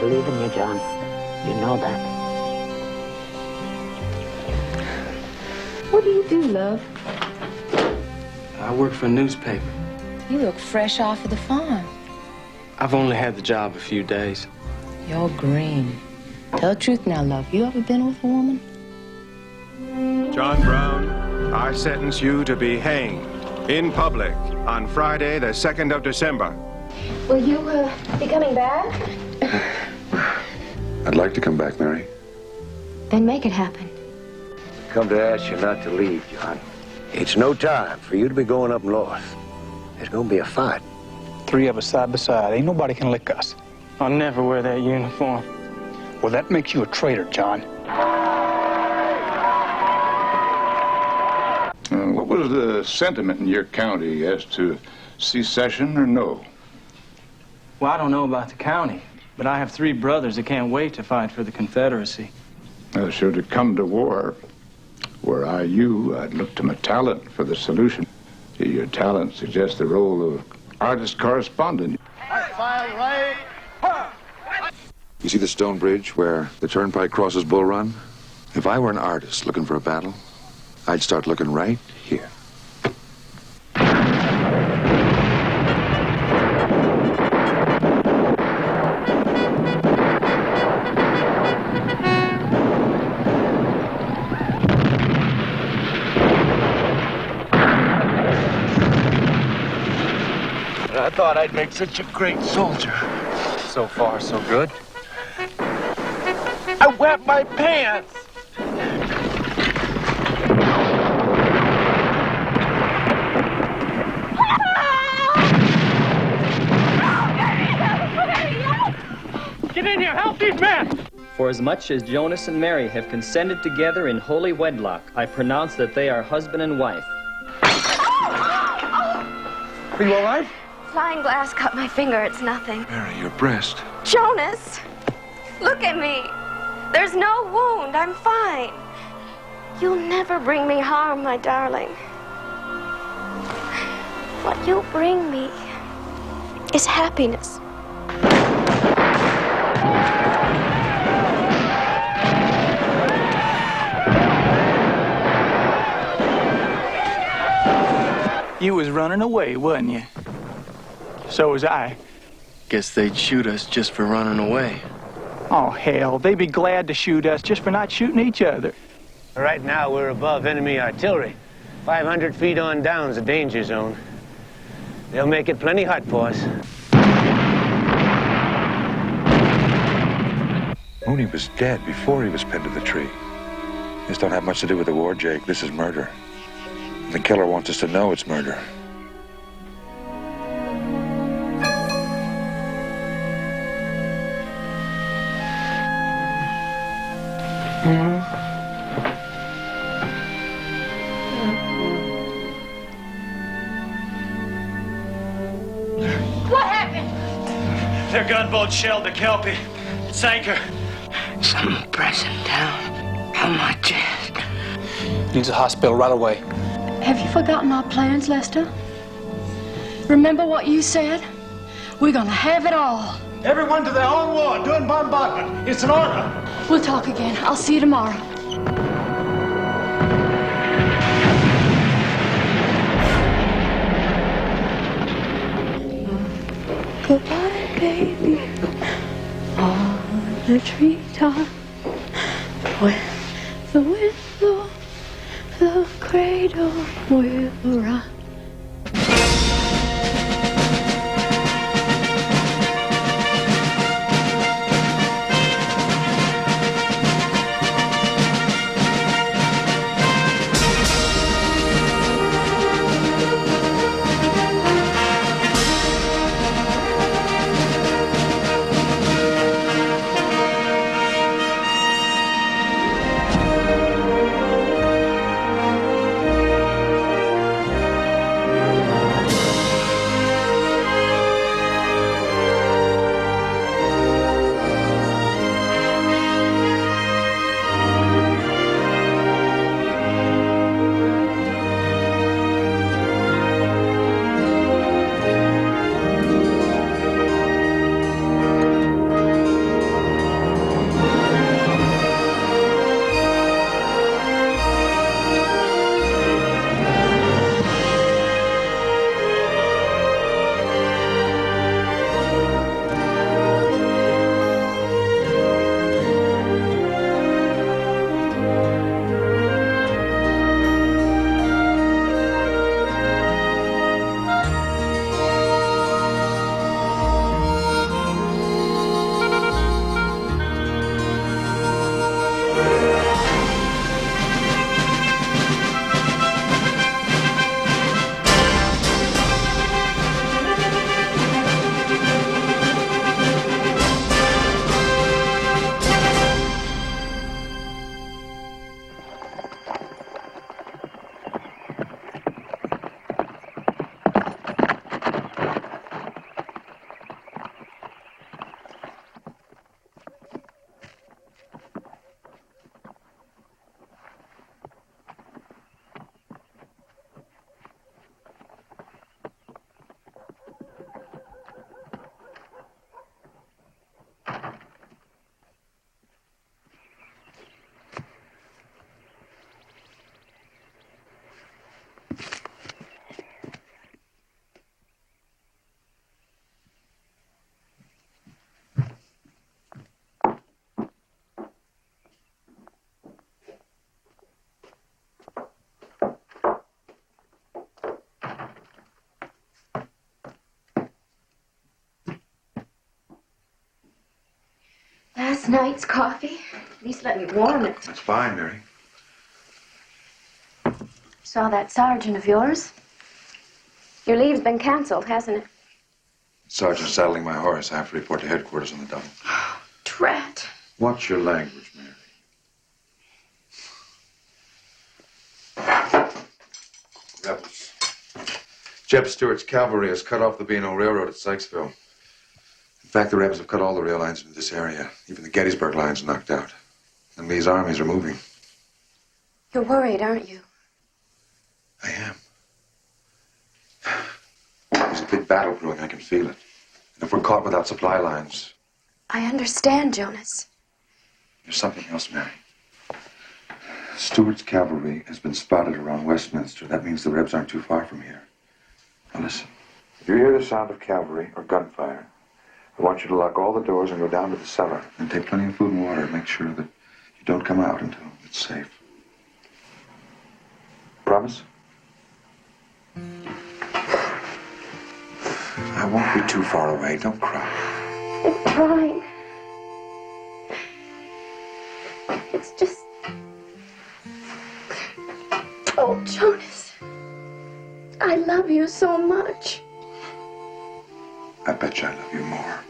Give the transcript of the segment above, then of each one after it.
believe in you, John. You know that. What do you do, love? I work for a newspaper. You look fresh off of the farm. I've only had the job a few days. You're green. Tell the truth now, love. You ever been with a woman? John Brown, I sentence you to be hanged in public on Friday, the 2nd of December. Will you be coming back? I'd like to come back, Mary. Then make it happen. Come to ask you not to leave, John. It's no time for you to be going up north. There's gonna be a fight. 3 of us side by side. Ain't nobody can lick us. I'll never wear that uniform. Well, that makes you a traitor, John. What was the sentiment in your county as to secession or no? Well, I don't know about the county, but I have 3 brothers that can't wait to fight for the Confederacy. Should it come to war, were I you, I'd look to my talent for the solution. Your talent suggests the role of artist correspondent. You see the stone bridge where the turnpike crosses Bull Run? If I were an artist looking for a battle, I'd start looking right here. I thought I'd make such a great soldier. So far, so good. I wet my pants! Get in here! Help these men! For as much as Jonas and Mary have consented together in holy wedlock, I pronounce that they are husband and wife. Are you all right? Flying glass cut my finger. It's nothing. Mary, your breast. Jonas, look at me. There's no wound. I'm fine. You'll never bring me harm, my darling. What you'll bring me is happiness. You was running away, wasn't you? So was I. Guess they'd shoot us just for running away. Oh, hell, they'd be glad to shoot us just for not shooting each other. Right now, we're above enemy artillery. 500 feet on down's a danger zone. They'll make it plenty hot for us. Mooney was dead before he was pinned to the tree. This don't have much to do with the war, Jake. This is murder. And the killer wants us to know it's murder. What happened? Their gunboat shelled the Kelpie. It sank her. Something pressing down on my chest. Needs a hospital right away. Have you forgotten our plans, Lester? Remember what you said? We're gonna have it all. Everyone to their own ward, doing bombardment. It's an order. We'll talk again. I'll see you tomorrow. Goodbye, baby. On the treetop, when the wind blows, the cradle will rock. last night's coffee. At least let me warm it. That's fine, Mary. Saw that sergeant of yours. Your leave's been canceled, hasn't it? Sergeant saddling my horse. I have to report to headquarters on the double. Drat. Watch your language, Mary. Rebels. Jeb Stewart's cavalry has cut off the B&O Railroad at Sykesville. In fact, the rebels have cut all the rail lines into this area. Even the Gettysburg line's knocked out. And Lee's armies are moving. You're worried, aren't you? I am. There's a big battle brewing. I can feel it. And if we're caught without supply lines... I understand, Jonas. There's something else, Mary. Stewart's cavalry has been spotted around Westminster. That means the Rebs aren't too far from here. Now listen. If you hear the sound of cavalry or gunfire, I want you to lock all the doors and go down to the cellar and take plenty of food and water. Make sure that you don't come out until it's safe. Promise? I won't be too far away. Don't cry. I'm trying. It's just... Oh, Jonas. I love you so much. I bet you I love you more.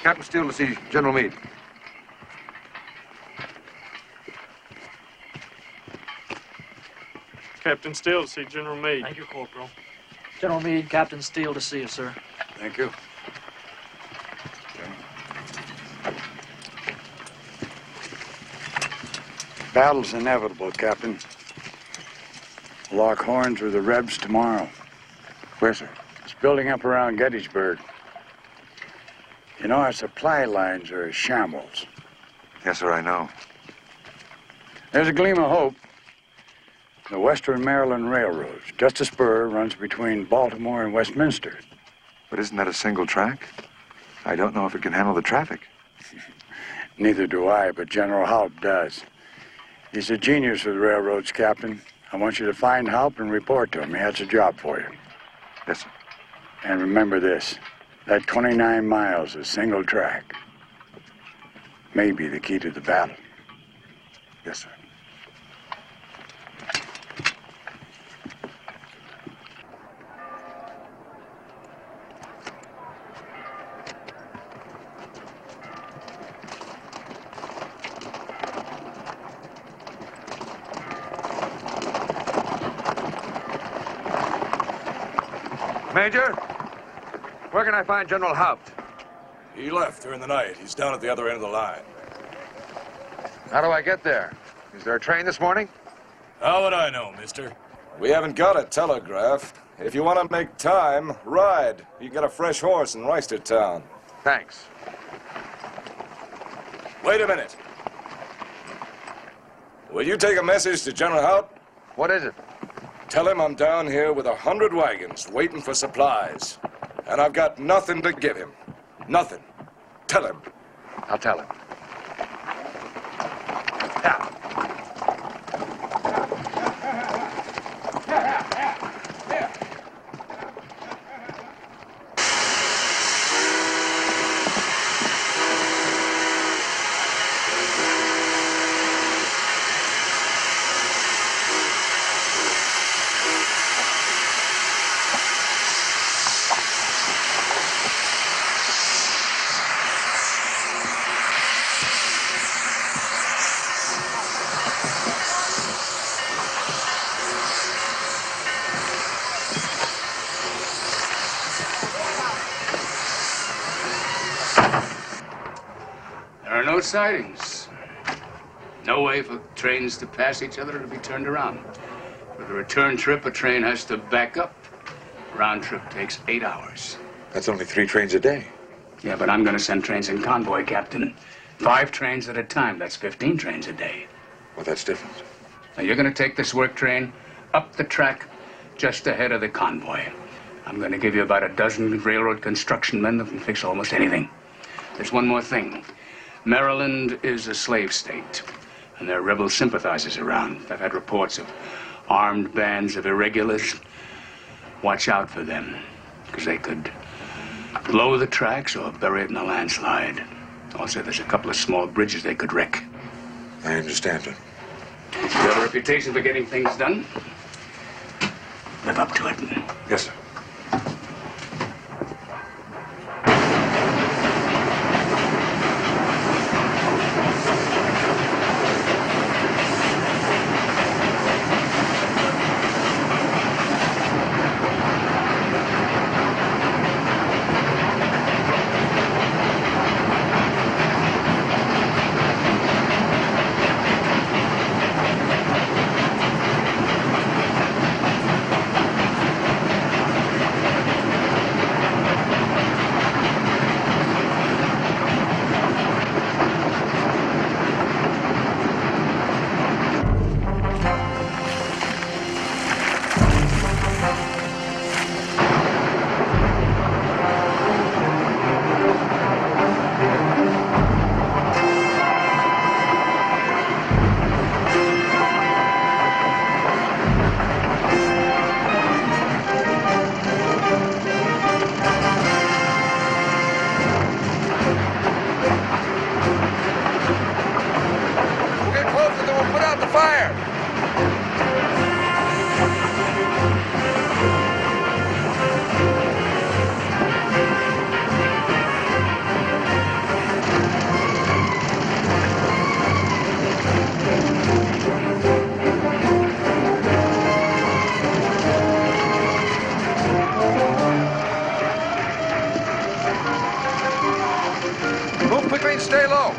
Captain Steele to see General Meade. Captain Steele to see General Meade. Thank you, Corporal. General Meade, Captain Steele to see you, sir. Thank you. Battle's inevitable, Captain. We'll lock horns with the Rebs tomorrow. Where, sir? It's building up around Gettysburg. You know, our supply lines are a shambles. Yes, sir, I know. There's a gleam of hope. The Western Maryland Railroad, just a spur, runs between Baltimore and Westminster. But isn't that a single track? I don't know if it can handle the traffic. Neither do I, but General Haupt does. He's a genius with railroads, Captain. I want you to find Haupt and report to him. He has a job for you. Yes, sir. And remember this, that 29 miles of single track may be the key to the battle. Yes, sir. Major, where can I find General Haupt? He left during the night. He's down at the other end of the line. How do I get there? Is there a train this morning? How would I know, mister? We haven't got a telegraph. If you want to make time, ride. You can get a fresh horse in Reisterstown. Thanks. Wait a minute. Will you take a message to General Haupt? What is it? Tell him I'm down here with 100 wagons waiting for supplies. And I've got nothing to give him. Nothing. Tell him. I'll tell him. No sidings. No way for trains to pass each other or to be turned around. For the return trip, a train has to back up. Round trip takes 8 hours. That's only 3 trains a day. Yeah, but I'm going to send trains in convoy, Captain. 5 trains at a time. That's 15 trains a day. Well, that's different. Now, you're going to take this work train up the track just ahead of the convoy. I'm going to give you about a dozen railroad construction men that can fix almost anything. There's one more thing. Maryland is a slave state, and there are rebel sympathizers around. I've had reports of armed bands of irregulars. Watch out for them, because they could blow the tracks or bury it in a landslide. Also, there's a couple of small bridges they could wreck. I understand it. You have a reputation for getting things done. Live up to it. Yes, sir. Move quickly and stay low.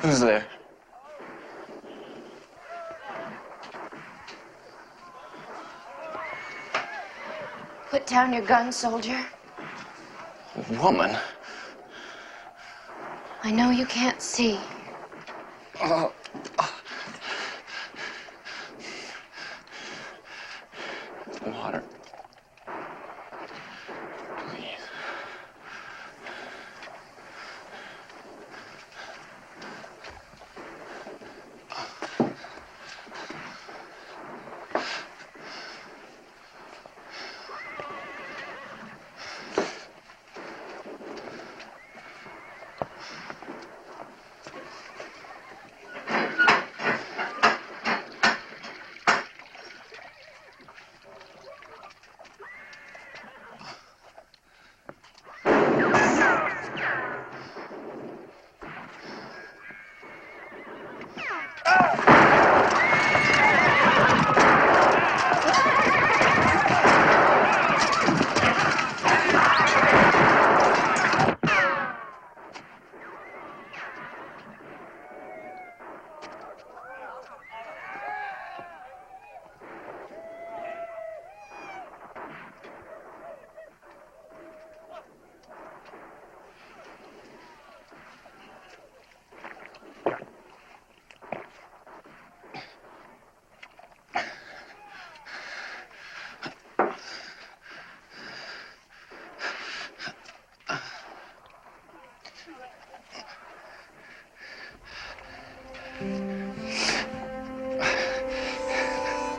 Who's there? Put down your gun, soldier. Woman. I know you can't see. Water. Please.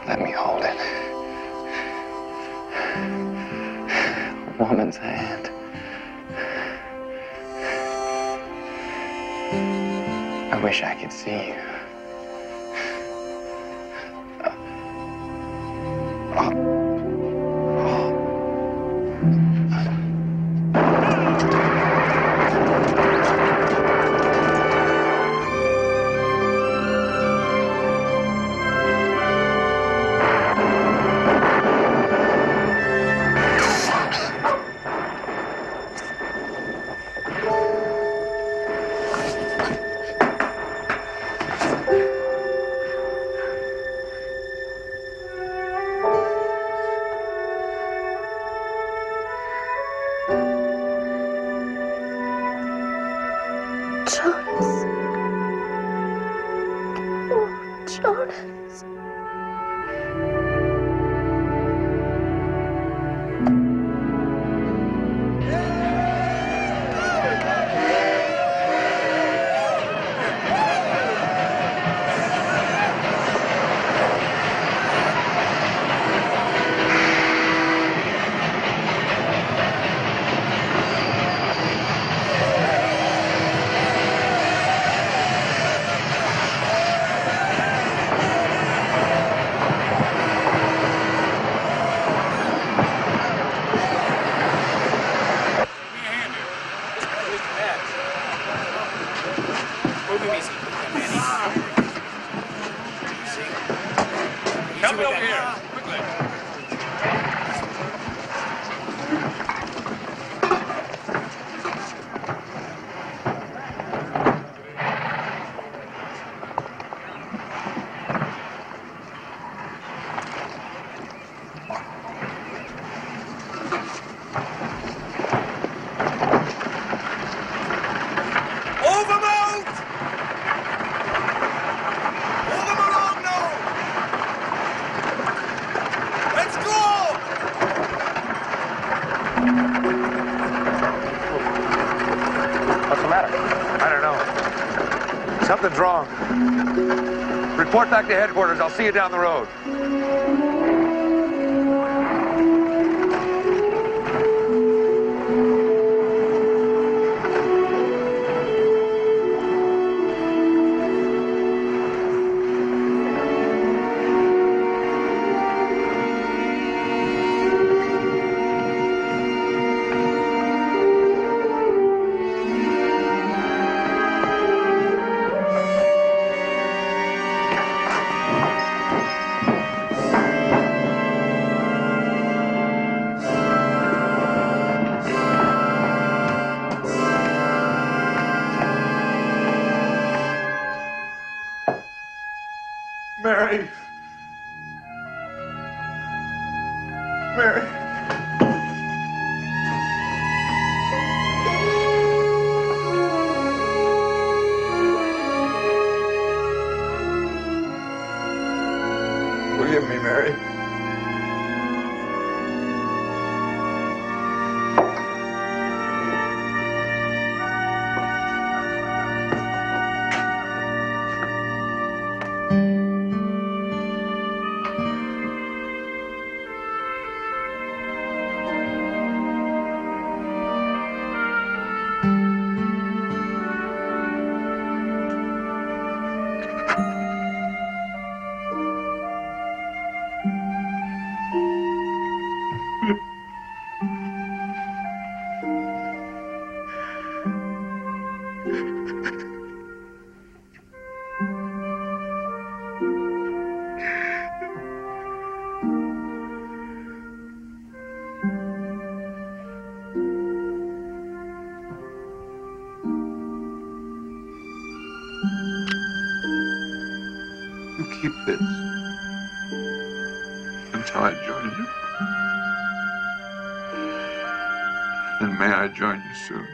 Let me hold it. A woman's hand. I wish I could see you. Jonas. Oh, Jonas. Help me over here, quickly. What's the matter? I don't know. Something's wrong. Report back to headquarters. I'll see you down the road. Mary. Mary. Forgive me, Mary. You keep this until I join you. And may I join you soon.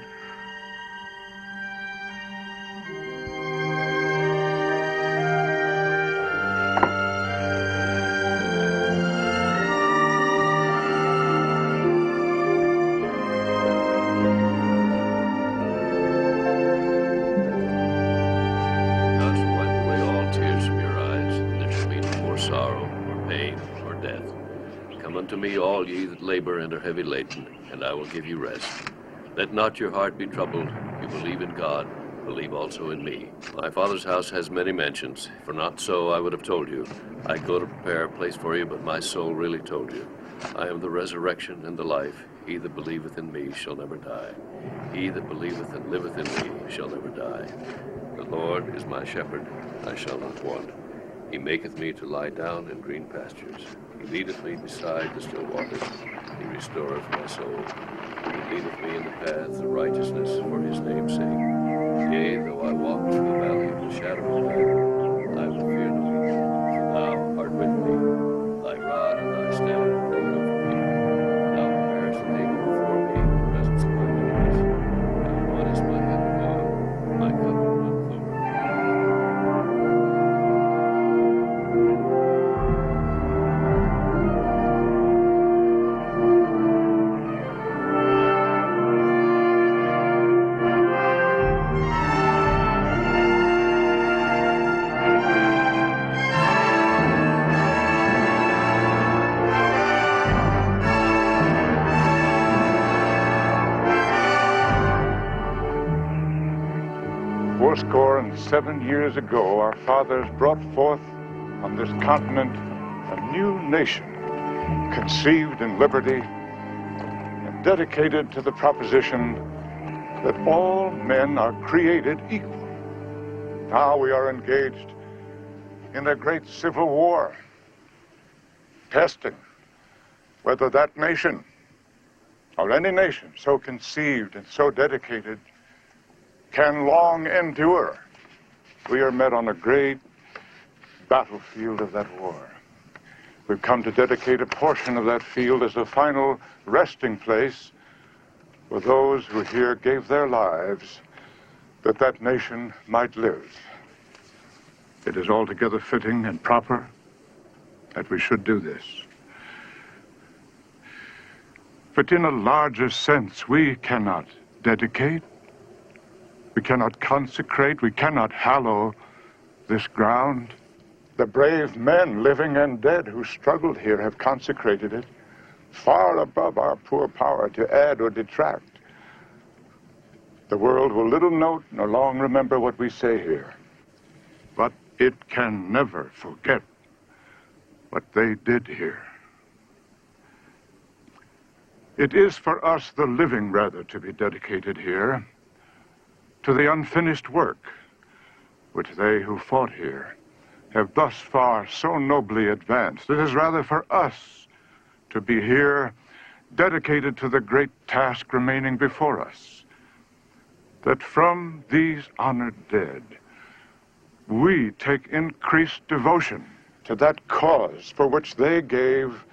Unto me, all ye that labor and are heavy laden, and I will give you rest. Let not your heart be troubled. You believe in God, believe also in me. My Father's house has many mansions, for not so I would have told you. I go to prepare a place for you, but my soul really told you. I am the resurrection and the life. He that believeth in me shall never die. He that believeth and liveth in me shall never die. The Lord is my shepherd, I shall not want. He maketh me to lie down in green pastures. He leadeth me beside the still waters. He restoreth my soul. He leadeth me in the paths of righteousness for his name's sake. Yea, though I walk through the valley of the shadow of death, I will fear no evil, for thou art with me. Thy rod and thy staff, they comfort me. Thou preparest a table before me in the presence of my enemies. Thou anointest my head with oil, my cup runneth over. Fourscore and 7 years ago, our fathers brought forth on this continent a new nation, conceived in liberty and dedicated to the proposition that all men are created equal. Now we are engaged in a great civil war, testing whether that nation, or any nation so conceived and so dedicated, can long endure. We are met on a great battlefield of that war. We've come to dedicate a portion of that field as a final resting place for those who here gave their lives that that nation might live. It is altogether fitting and proper that we should do this. But in a larger sense, we cannot dedicate, we cannot consecrate, we cannot hallow this ground. The brave men, living and dead, who struggled here have consecrated it, far above our poor power to add or detract. The world will little note nor long remember what we say here, but it can never forget what they did here. It is for us, the living, rather, to be dedicated here to the unfinished work which they who fought here have thus far so nobly advanced. It is rather for us to be here dedicated to the great task remaining before us, that from these honored dead we take increased devotion to that cause for which they gave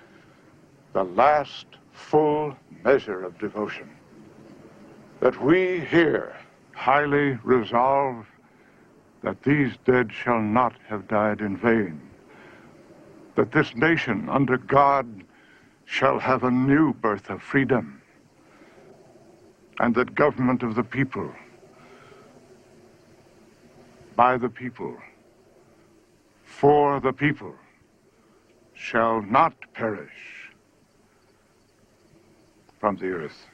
the last full measure of devotion. That we here highly resolve that these dead shall not have died in vain, that this nation under God shall have a new birth of freedom, and that government of the people, by the people, for the people, shall not perish from the earth.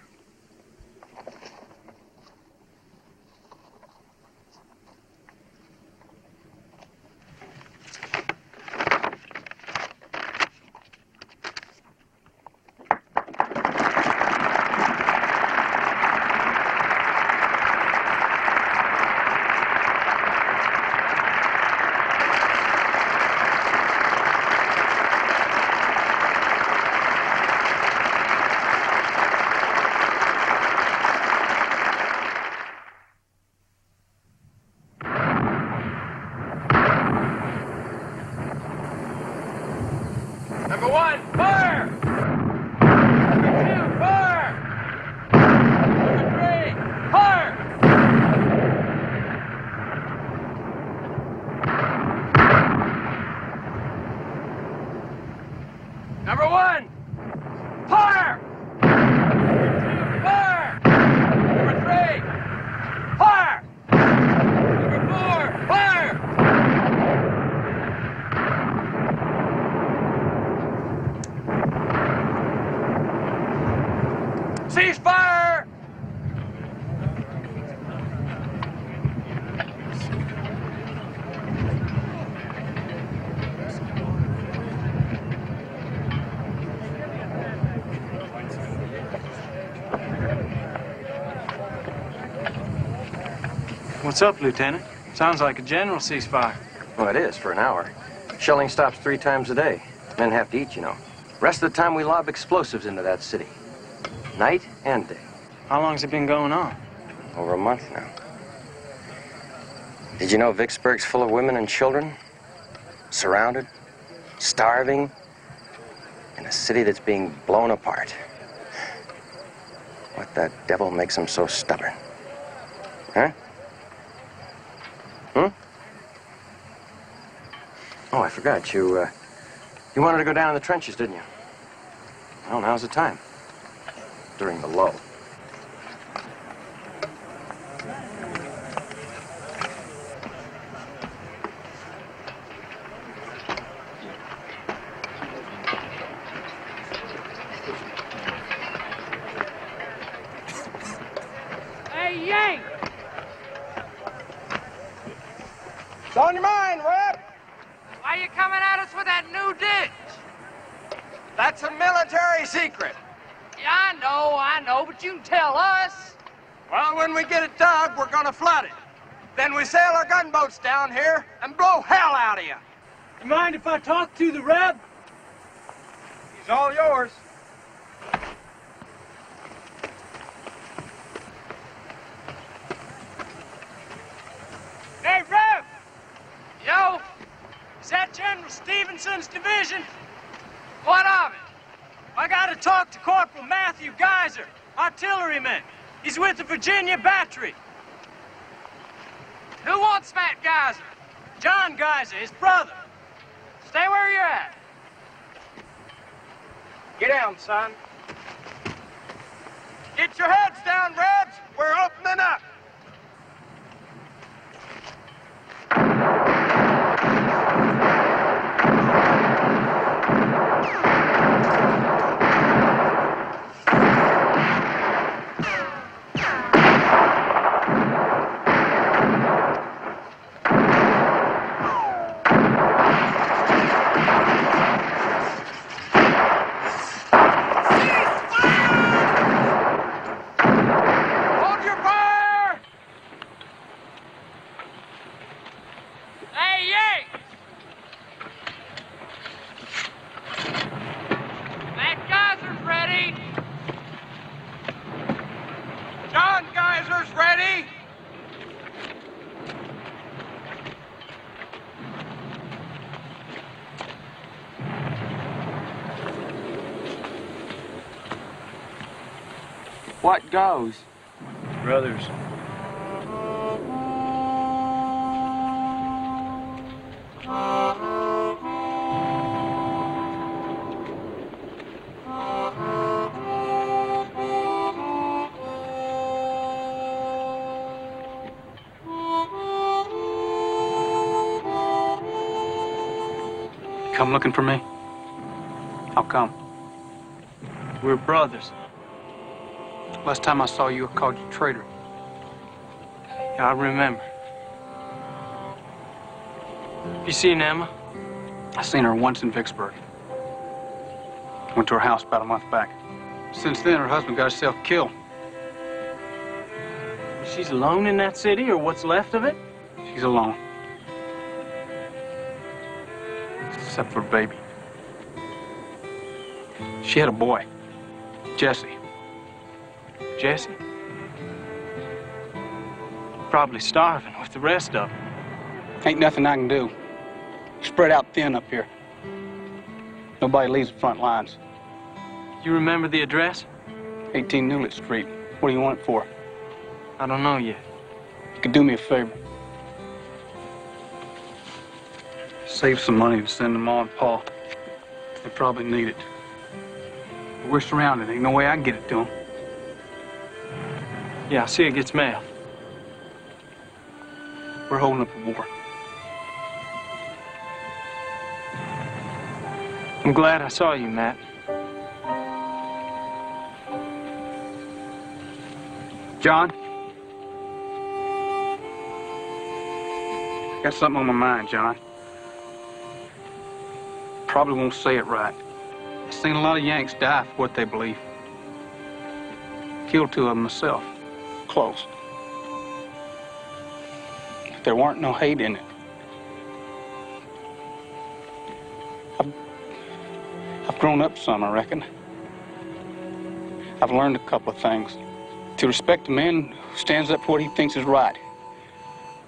Number one, fire! Number two, fire! Number three, fire! Number one, fire! Number two, fire! Number three, fire! Number four, fire! Ceasefire! What's up, Lieutenant? Sounds like a general ceasefire. Well, it is for an hour. Shelling stops 3 times a day. Men have to eat, you know. Rest of the time, we lob explosives into that city. Night and day. How long's it been going on? Over a month now. Did you know Vicksburg's full of women and children? Surrounded, starving, in a city that's being blown apart. What the devil makes them so stubborn? Huh? Hmm? Oh, I forgot. You wanted to go down in the trenches, didn't you? Well, now's the time. During the lull. Hey, Yank! It's on your mind, Reb. Why you coming at us with that new ditch? That's a military secret. Yeah, I know, but you can tell us. Well, when we get it dug, we're gonna flood it. Then we sail our gunboats down here and blow hell out of you. You mind if I talk to the Reb? He's all yours. Hey, Reb! Yo, is that General Stevenson's division? What of it? I gotta talk to Corporal Matthew Geyser, artilleryman. He's with the Virginia Battery. Who wants Matt Geyser? John Geyser, his brother. Stay where you're at. Get down, son. Get your heads down, Rebs. We're opening up. Hold your fire! Hey, Yank! Matt Geyser's ready. John Geyser's ready. What goes? Brothers. Come looking for me? How come? We're brothers. Last time I saw you, I called you traitor. I remember. You seen Emma? I seen her once in Vicksburg. Went to her house about a month back. Since then, her husband got himself killed. She's alone in that city, or what's left of it? She's alone. Except for a baby. She had a boy, Jesse. Jesse? Probably starving with the rest of them. Ain't nothing I can do. Spread out thin up here. Nobody leaves the front lines. You remember the address? 18 Newlett Street. What do you want it for? I don't know yet. You could do me a favor. Save some money to send to Ma and Pa. They probably need it. We're surrounded. Ain't no way I can get it to them. Yeah, I see it gets mail. We're holding up a war. I'm glad I saw you, Matt. John? Got something on my mind, John. Probably won't say it right. I've seen a lot of Yanks die for what they believe. Killed 2 of them myself. Close. But there weren't no hate in it. I've grown up some, I reckon. I've learned a couple of things. To respect a man who stands up for what he thinks is right,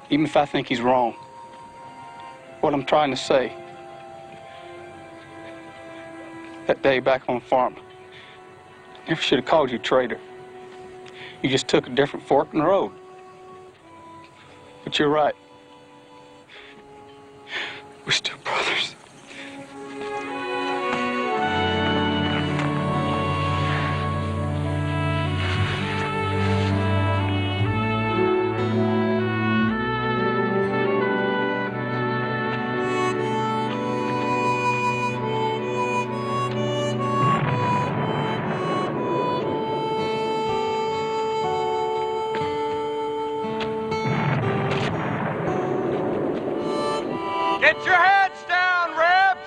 even if I think he's wrong. What I'm trying to say, that day back on the farm, I never should have called you traitor. You just took a different fork in the road. But you're right. We're still brothers. Get your heads down, Rebs!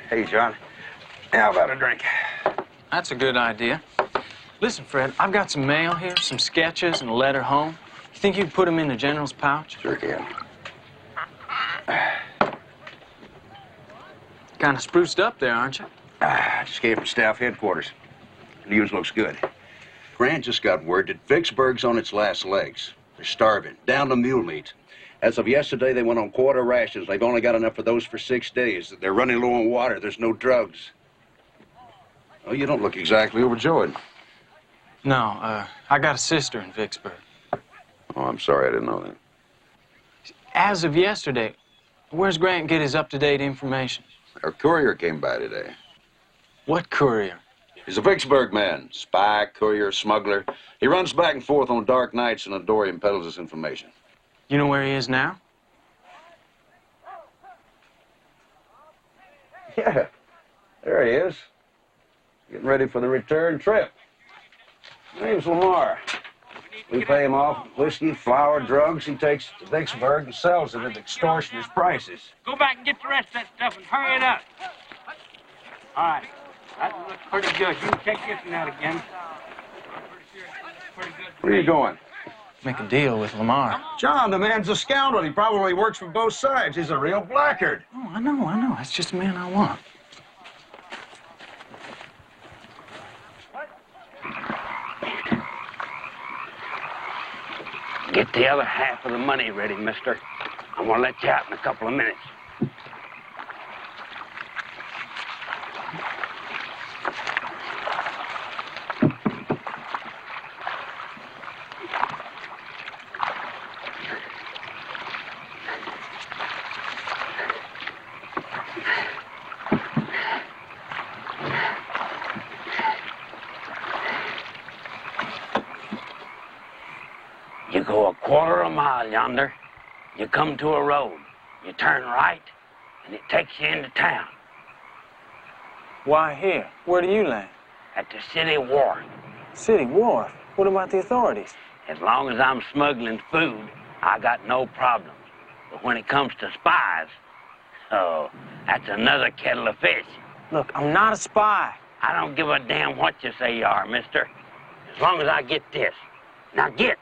Hey, John. How about a drink? That's a good idea. Listen, Fred, I've got some mail here, some sketches, and a letter home. You think you can put them in the General's pouch? Sure can. Kind of spruced up there, aren't you? I just came from staff headquarters. News looks good. Grant just got word that Vicksburg's on its last legs. They're starving, down to mule meat. As of yesterday, they went on quarter rations. They've only got enough for those for 6 days. They're running low on water. There's no drugs. Oh, you don't look exactly overjoyed. No, I got a sister in Vicksburg. Oh, I'm sorry, I didn't know that. As of yesterday, where's Grant get his up-to-date information? Our courier came by today. What courier? He's a Vicksburg man. Spy, courier, smuggler. He runs back and forth on dark nights in a dory and peddles us information. You know where he is now? Yeah, there he is. Getting ready for the return trip. His name's Lamar. We pay him off whiskey, flour, drugs. He takes to Vicksburg and sells it at extortionate prices. Go back and get the rest of that stuff and hurry it up. All right. That looks pretty good. You can check this one out again. Where are you going? make a deal with Lamar. John, the man's a scoundrel. He probably works for both sides. He's a real blackguard. Oh, I know. That's just the man I want. Get the other half of the money ready, mister. I'm gonna let you out in a couple of minutes. You go a quarter of a mile yonder, you come to a road. You turn right, and it takes you into town. Why here? Where do you land? At the city wharf. City Wharf? What about the authorities? As long as I'm smuggling food, I got no problems. But when it comes to spies, oh, that's another kettle of fish. Look, I'm not a spy. I don't give a damn what you say you are, mister. As long as I get this. Now get.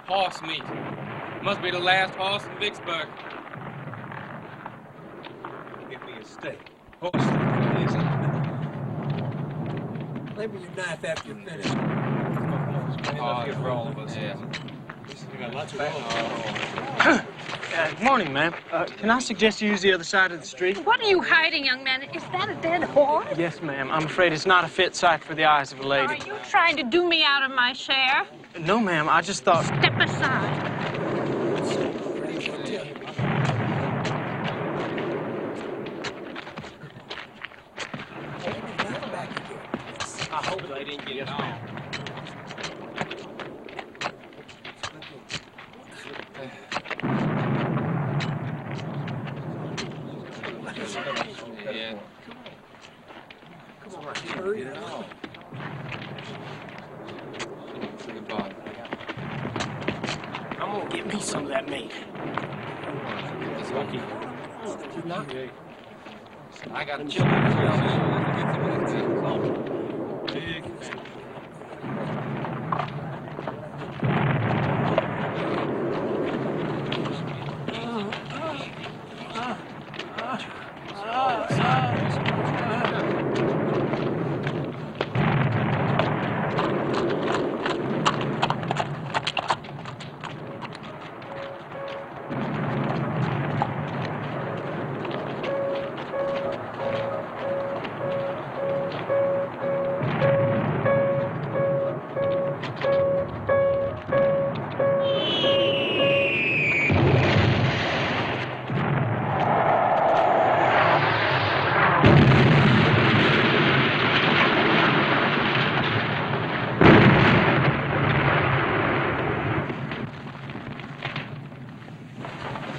Horse meat. Must be the last horse in Vicksburg. Give me a steak. Horse steak, please. Leave me your knife after you're finished. Come on, here for all of us. Yeah. We got lots of roll. Good morning, ma'am. Can I suggest you use the other side of the street? What are you hiding, young man? Is that a dead horse? Yes, ma'am. I'm afraid it's not a fit sight for the eyes of a lady. Are you trying to do me out of my share? No, ma'am. I just thought... Step aside. I hope they didn't get it on. Yeah. Come on, hurry it up. I'm gonna get me some of that meat. It's lucky. I got big.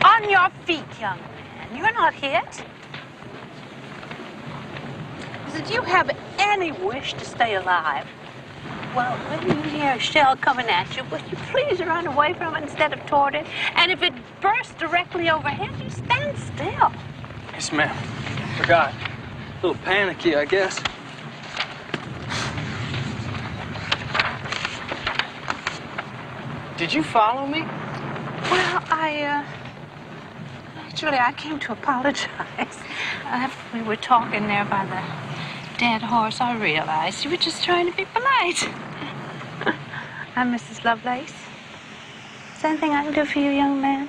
On your feet, young man. You're not hit. Do you have any wish to stay alive? Well, when you hear a shell coming at you, would you please run away from it instead of toward it? And if it bursts directly overhead, you stand still. Yes, ma'am. Forgot. A little panicky, I guess. Did you follow me? Well, actually, I came to apologize. After we were talking there by the dead horse, I realized you were just trying to be polite. I'm Mrs. Lovelace. Is there anything I can do for you, young man?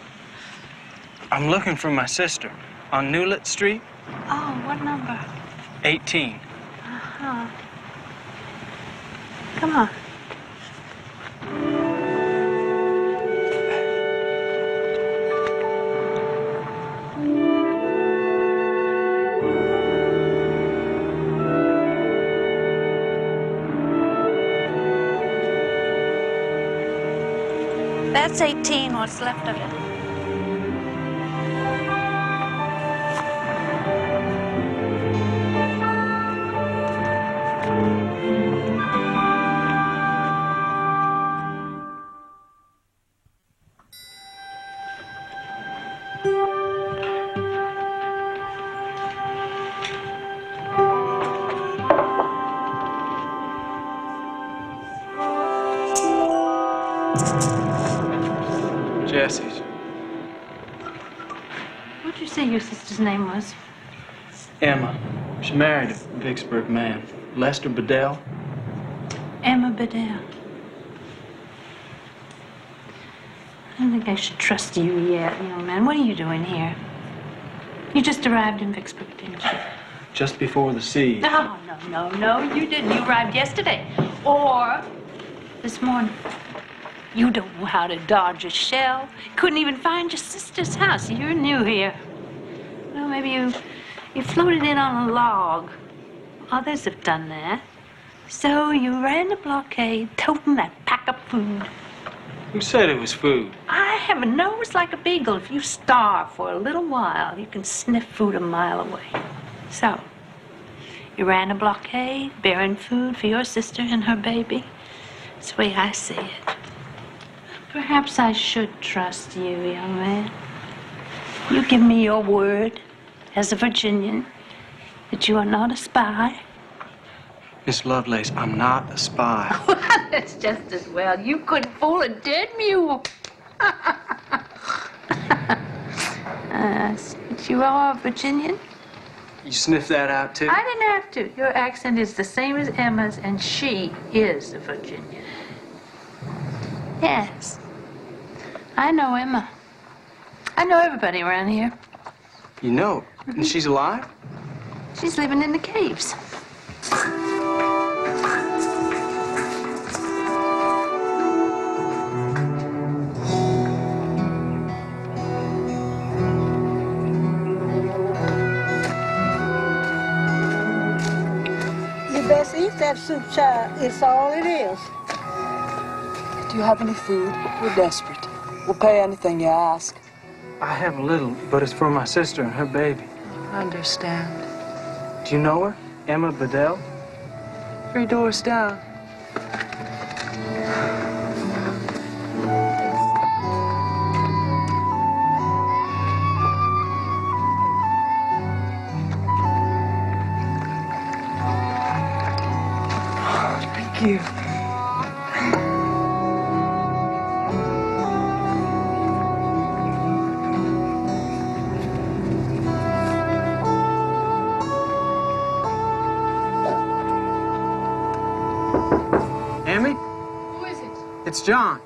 I'm looking for my sister on Newlett Street. Oh, what number? 18. Uh-huh. Come on. That's 18, what's left of it. Jesse's. What'd you say your sister's name was? Emma. She married a Vicksburg man. Lester Bedell. Emma Bedell. I don't think I should trust you yet, young man. What are you doing here? You just arrived in Vicksburg, didn't you? Just before the siege. No, you didn't. You arrived yesterday. Or this morning. You don't know how to dodge a shell. Couldn't even find your sister's house. You're new here. Well, maybe you floated in on a log. Others have done that. So you ran the blockade, toting that pack of food. Who said it was food? I have a nose like a beagle. If you starve for a little while, you can sniff food a mile away. So, you ran a blockade, bearing food for your sister and her baby. That's the way I see it. Perhaps I should trust you, young man. You give me your word, as a Virginian, that you are not a spy. Miss Lovelace, I'm not a spy. Well, that's just as well. You couldn't fool a dead mule. But you are a Virginian? You sniffed that out, too? I didn't have to. Your accent is the same as Emma's, and she is a Virginian. Yes. I know Emma. I know everybody around here. You know? And she's alive? She's living in the caves. You best eat that soup, child. It's all it is. Do you have any food? We're desperate. We'll pay anything you ask. I have a little, but it's for my sister and her baby. I understand. Do you know her? Emma Bedell? 3 doors down. Thank you. Emmy? Who is it? It's John.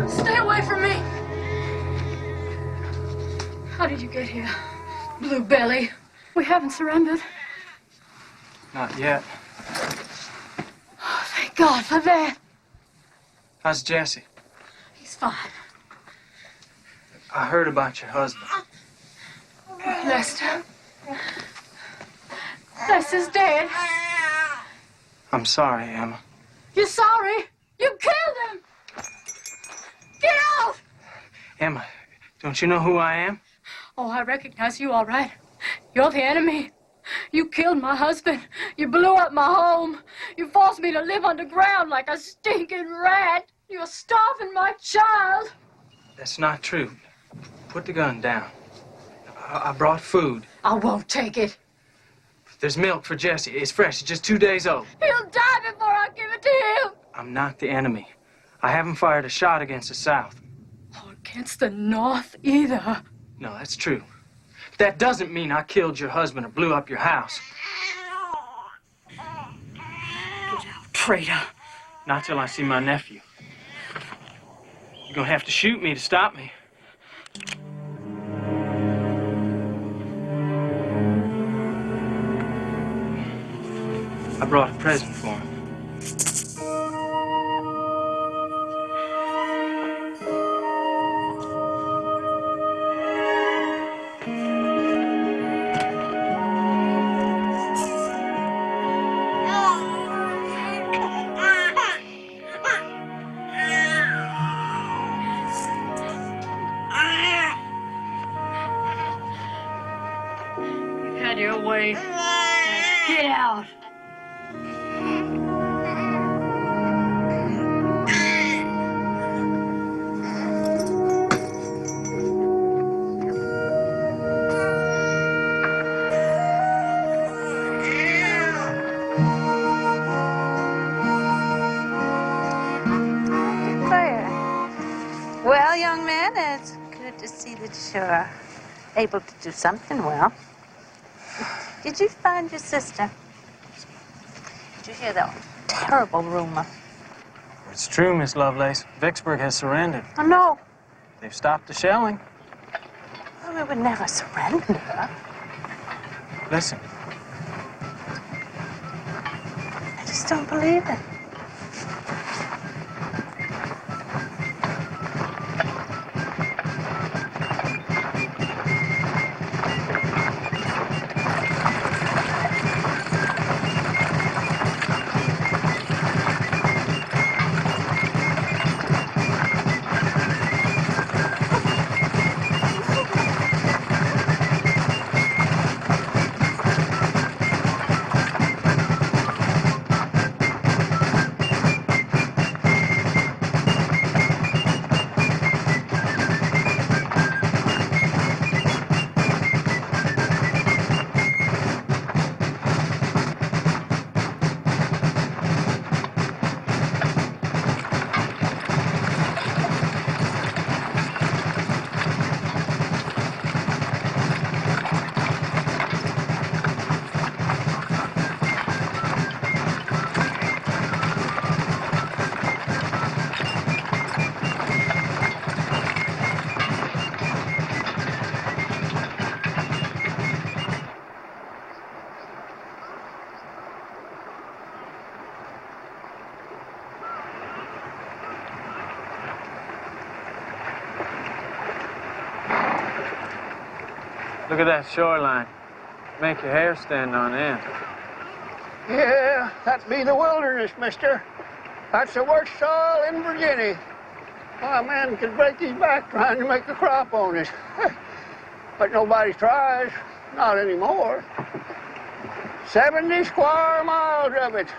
Stay away from me! How did you get here, Blue Belly? We haven't surrendered. Not yet. Oh, thank God for that. How's Jesse? He's fine. I heard about your husband. Lester. Lester's dead. I'm sorry, Emma. You're sorry? You killed him! Get out! Emma, don't you know who I am? Oh, I recognize you all right. You're the enemy. You killed my husband. You blew up my home. You forced me to live underground like a stinking rat. You're starving my child. That's not true. Put the gun down. I brought food. I won't take it. There's milk for Jesse. It's fresh. It's just 2 days old. He'll die before I give it to him. I'm not the enemy. I haven't fired a shot against the South. Or against the North either. No, that's true. That doesn't mean I killed your husband or blew up your house. Get out, traitor. Not till I see my nephew. You're gonna have to shoot me to stop me. I brought a present for him. You had your way. Get out. Well, young man, it's good to see that you're able to do something well. Did you find your sister? Did you hear that terrible rumor? It's true, Miss Lovelace. Vicksburg has surrendered. Oh, no. They've stopped the shelling. Well, we would never surrender. Listen. I just don't believe it. Look at that shoreline. Make your hair stand on end. Yeah, that be the wilderness, mister. That's the worst soil in Virginia. Well, a man could break his back trying to make a crop on it. But nobody tries, not anymore. 70 square miles of it.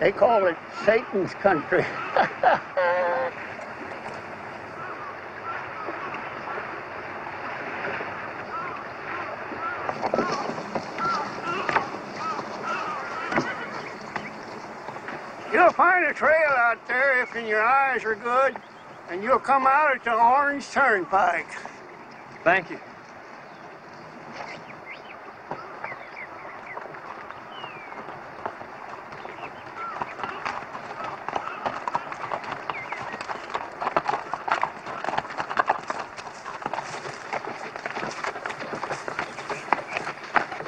They call it Satan's country. You'll find a trail out there if your eyes are good, and you'll come out at the Orange Turnpike. Thank you.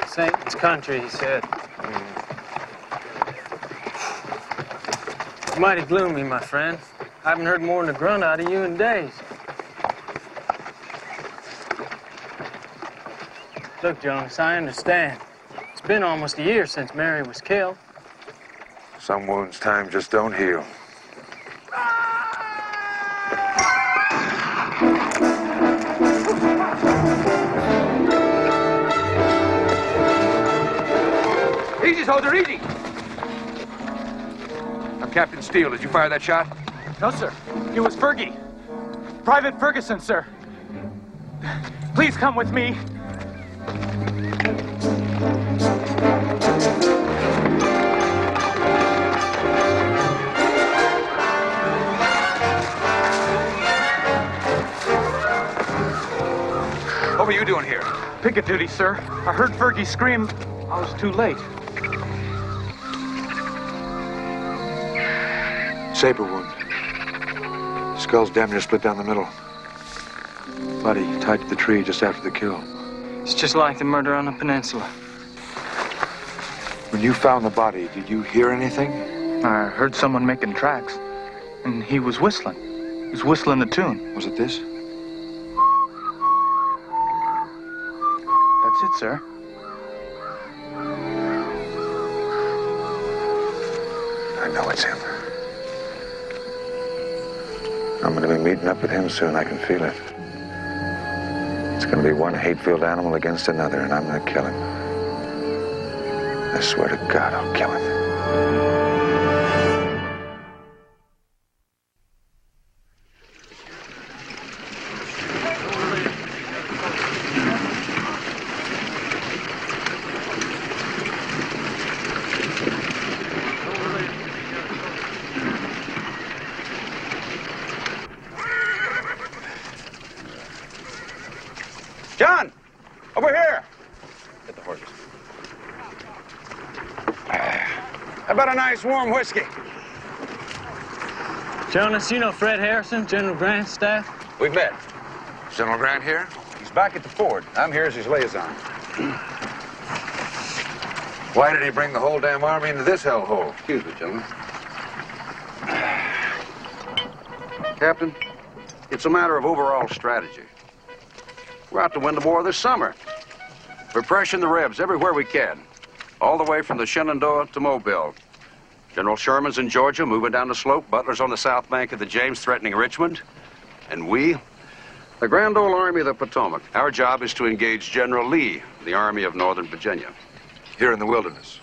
Satan's country, he said. Mighty gloomy, my friend. I haven't heard more than a grunt out of you in days. Look, Jonas, I understand. It's been almost a year since Mary was killed. Some wounds time just don't heal. Easy, soldier, easy. I'm Captain Steele. Did you fire that shot? No, sir. It was Fergie. Private Ferguson, sir. Please come with me. What were you doing here? Picket duty, sir. I heard Fergie scream. I was too late. Saber wound. Skull's damn near split down the middle. Body tied to the tree just after the kill. It's just like the murder on the peninsula. When you found the body, did you hear anything? I heard someone making tracks, and he was whistling. He was whistling a tune. Was it this? That's it, sir. I know it's him. I'm going to be meeting up with him soon. I can feel it. It's going to be one hate-filled animal against another, and I'm going to kill him. I swear to God, I'll kill him. John! Over here! Get the horses. How about a nice warm whiskey? Jonas, you know Fred Harrison, General Grant's staff? We've met. General Grant here? He's back at the fort. I'm here as his liaison. Why did he bring the whole damn army into this hellhole? Excuse me, gentlemen. Captain, it's a matter of overall strategy. We're out to win the war this summer. We're pressuring the Rebs everywhere we can, all the way from the Shenandoah to Mobile. General Sherman's in Georgia, moving down the slope. Butler's on the south bank of the James, threatening Richmond. And we, the Grand Ole Army of the Potomac, our job is to engage General Lee, the Army of Northern Virginia. Here in the wilderness.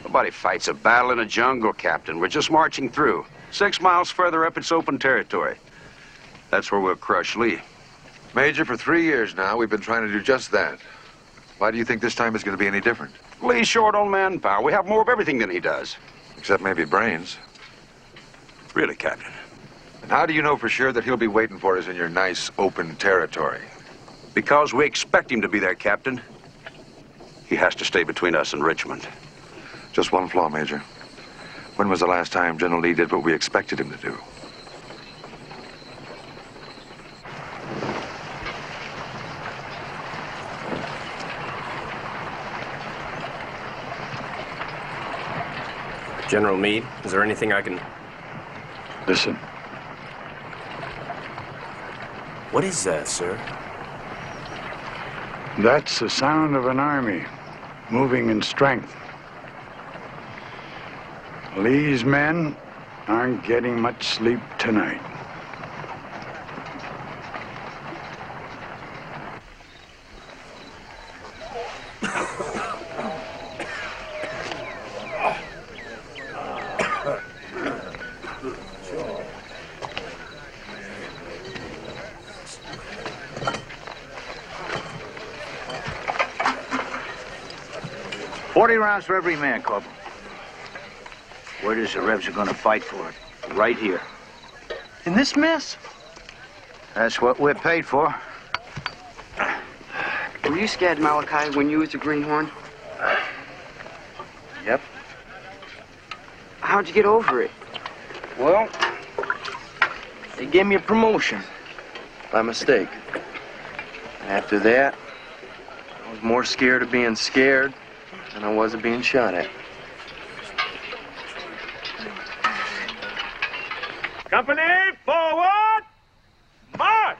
Nobody fights a battle in a jungle, Captain. We're just marching through. 6 miles further up, it's open territory. That's where we'll crush Lee. Major, for 3 years now, we've been trying to do just that. Why do you think this time is going to be any different? Lee's short on manpower. We have more of everything than he does. Except maybe brains. Really, Captain? And how do you know for sure that he'll be waiting for us in your nice, open territory? Because we expect him to be there, Captain. He has to stay between us and Richmond. Just one flaw, Major. When was the last time General Lee did what we expected him to do? General Meade, is there anything I can... Listen. What is that, sir? That's the sound of an army moving in strength. Lee's men aren't getting much sleep tonight. $40 for every man, Corporal. Word is the Rebs are gonna fight for it. Right here. In this mess? That's what we're paid for. Were you scared, Malachi, when you was a greenhorn? Yep. How'd you get over it? Well, they gave me a promotion by mistake. After that, I was more scared of being scared than I was of being shot at. Company, forward! March!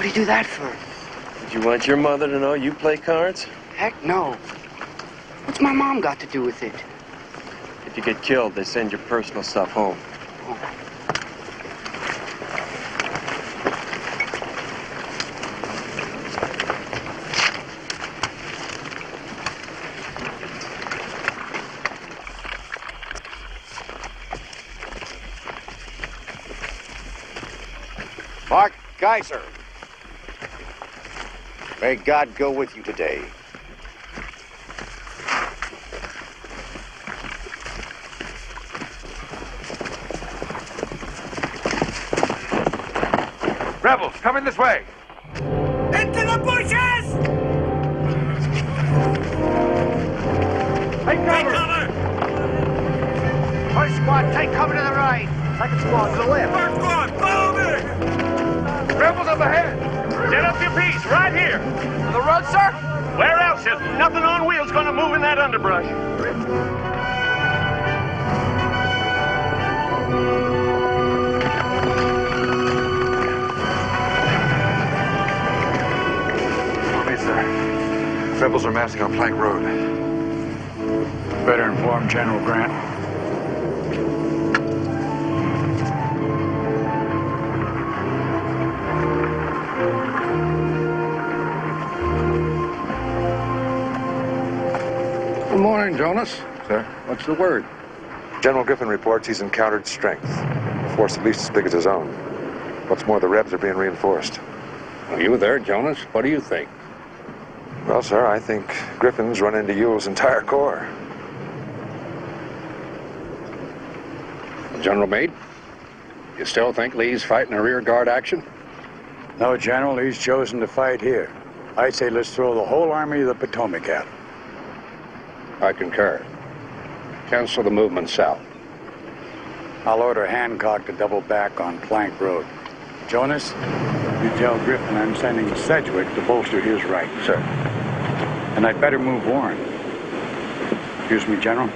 What'd he do that for? Did you want your mother to know you play cards? Heck no. What's my mom got to do with it? If you get killed, they send your personal stuff home. Mark Geiser. May God go with you today. Rebels, coming this way. Into the bushes! Take cover! First squad, take cover to the right. Second squad, to the left. First squad, follow me! Rebels up ahead. Set up your piece right here. On the road, sir? Where else is nothing on wheels gonna move in that underbrush? Follow me, sir. Rebels are massing on Plank Road. Better inform General Grant. Good morning, Jonas. Sir? What's the word? General Griffin reports he's encountered strength. A force at least as big as his own. What's more, the Rebs are being reinforced. Are you there, Jonas? What do you think? Well, sir, I think Griffin's run into Ewell's entire corps. General Meade, you still think Lee's fighting a rear guard action? No, General, he's chosen to fight here. I say let's throw the whole Army of the Potomac at him. I concur. Cancel the movement south. I'll order Hancock to double back on Plank Road. Jonas, you tell Griffin I'm sending Sedgwick to bolster his right. Sir. And I'd better move Warren. Excuse me, General.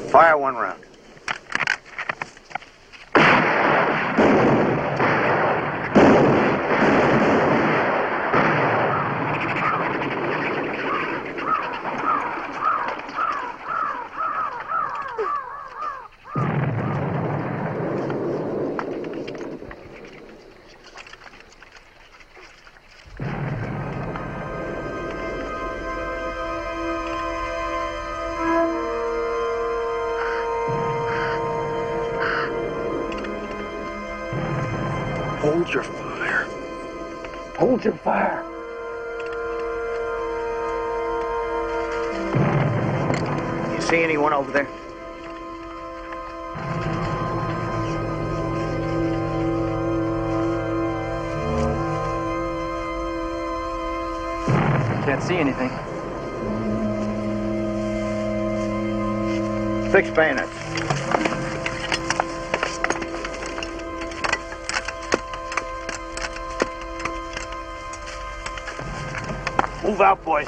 Fire one round. Hold your fire. Hold your fire. You see anyone over there? Can't see anything. Fix bayonets. Move out, boys.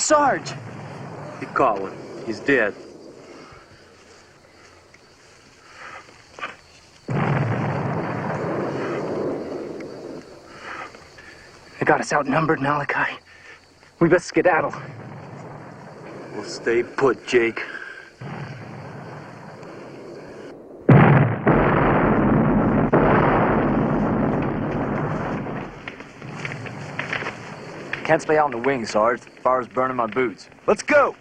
Sarge! You caught one. He's dead. They got us outnumbered, Malachi. We best skedaddle. We'll stay put, Jake. Can't stay out on the wing, Sarge. The fire's burning my boots. Let's go!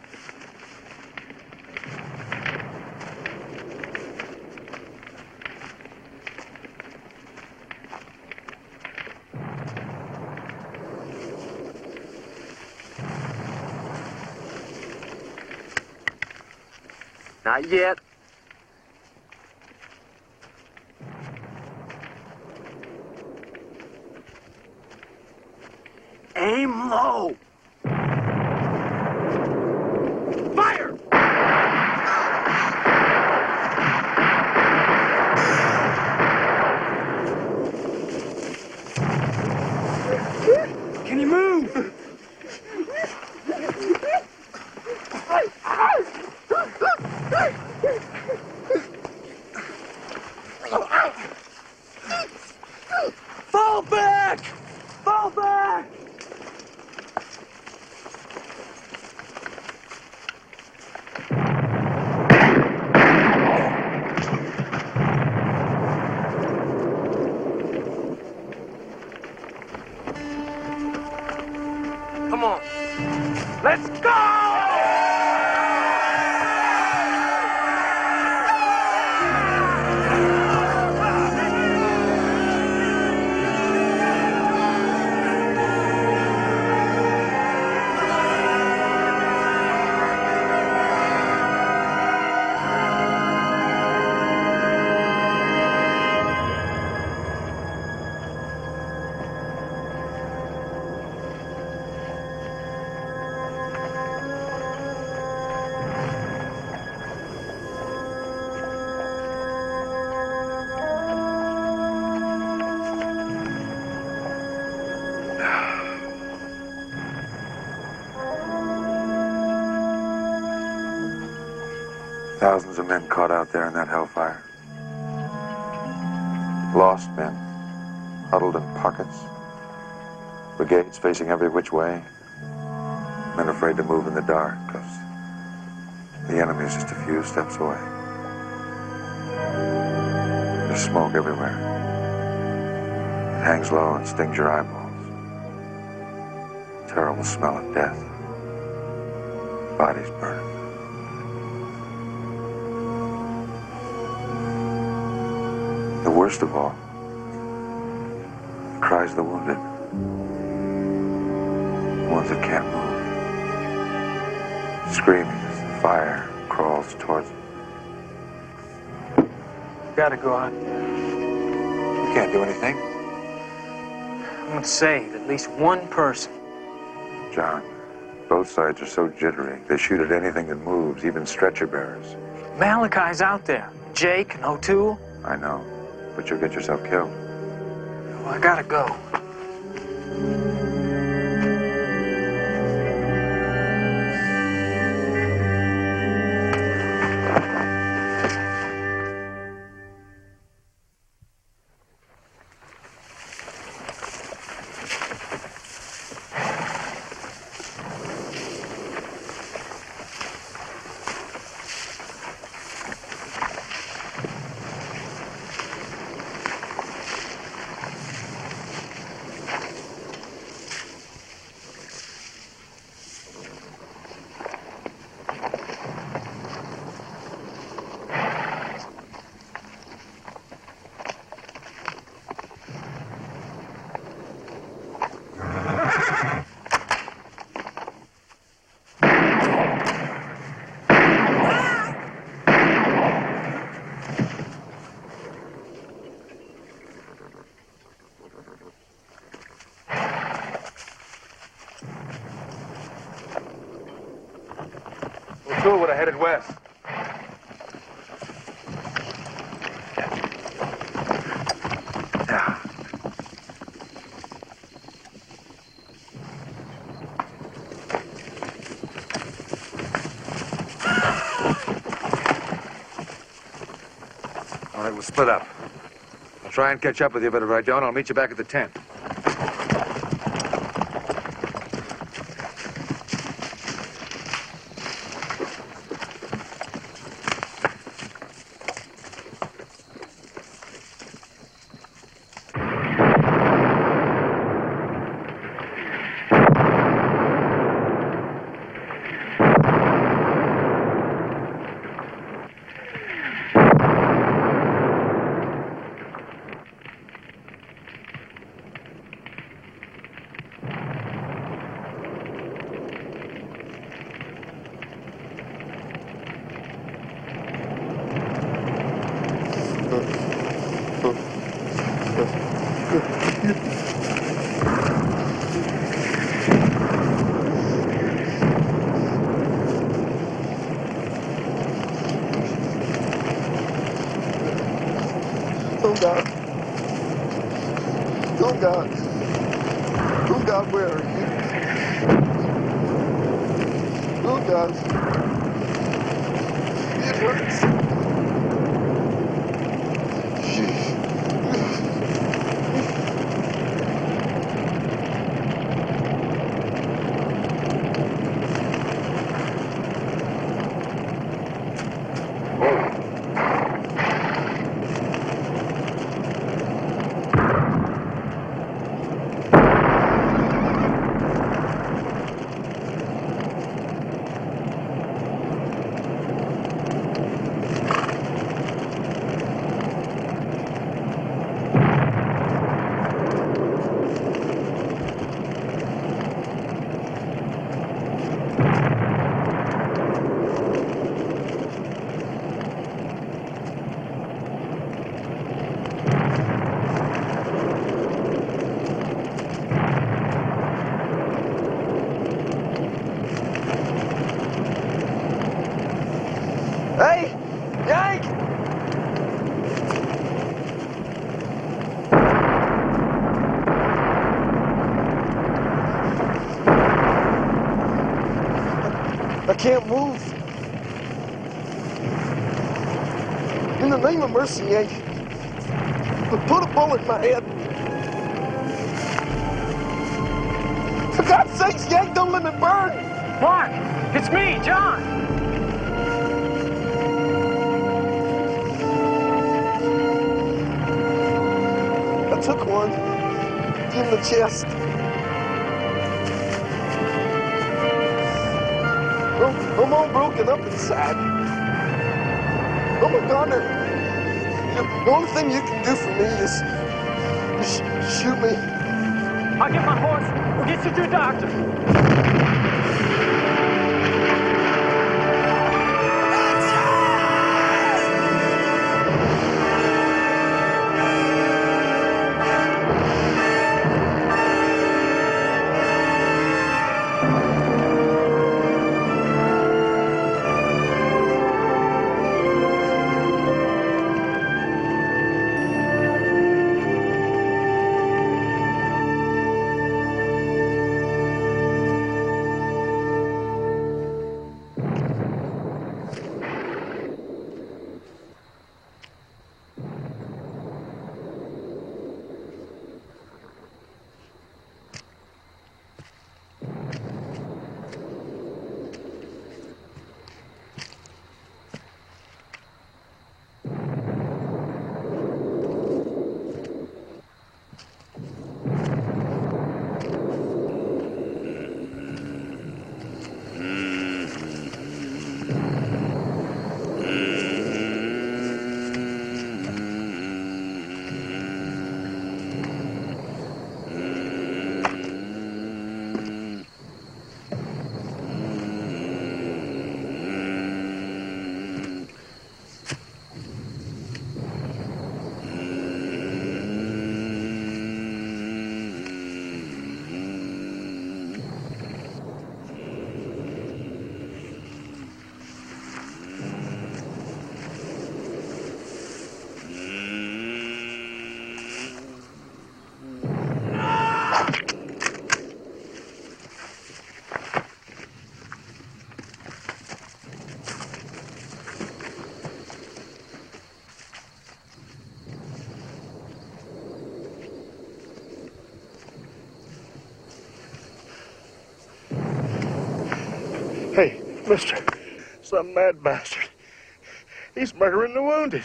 Not yet. Aim low. Fire! Can you move? Fall back! Fall back! Come on. Let's go! Thousands of men caught out there in that hellfire. Lost men, huddled in pockets. Brigades facing every which way. Men afraid to move in the dark because the enemy's just a few steps away. There's smoke everywhere. It hangs low and stings your eyeballs. Terrible smell of death. Bodies burning. The worst of all, the cries of the wounded. The ones that can't move. Screaming as the fire crawls towards them. Gotta go out. You can't do anything. I'm gonna save at least one person. John, both sides are so jittery. They shoot at anything that moves, even stretcher bearers. Malachi's out there. Jake and O'Toole. I know, but you'll get yourself killed. Well, I gotta go. O'Toole would have headed west. right, we'll split up. I'll try and catch up with you, but if I don't, I'll meet you back at the tent. Oh, God. Oh, God. Oh, God, where are you? Oh, God. It hurts. Hey, Yank! I can't move. In the name of mercy, Yank, put a bullet in my head. For God's sakes, Yank, don't let me burn. Mark, it's me, John. I took one in the chest. I'm all broken up inside. I'm a gunner. The only thing you can do for me is shoot me. I'll get my horse. We'll get you to a doctor. Mister, some mad bastard. He's murdering the wounded.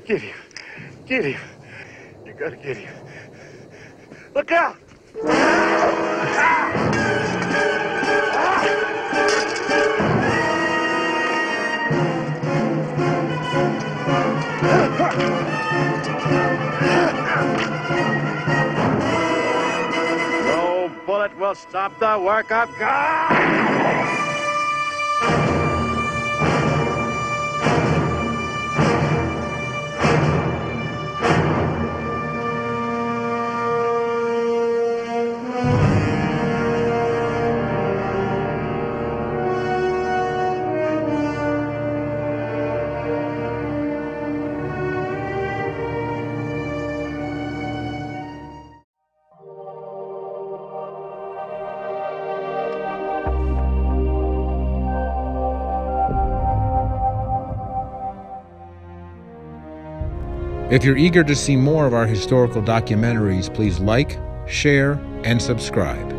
Get him. Get him. You gotta get him. Look out! No bullet will stop the work of God! If you're eager to see more of our historical documentaries, please like, share, and subscribe.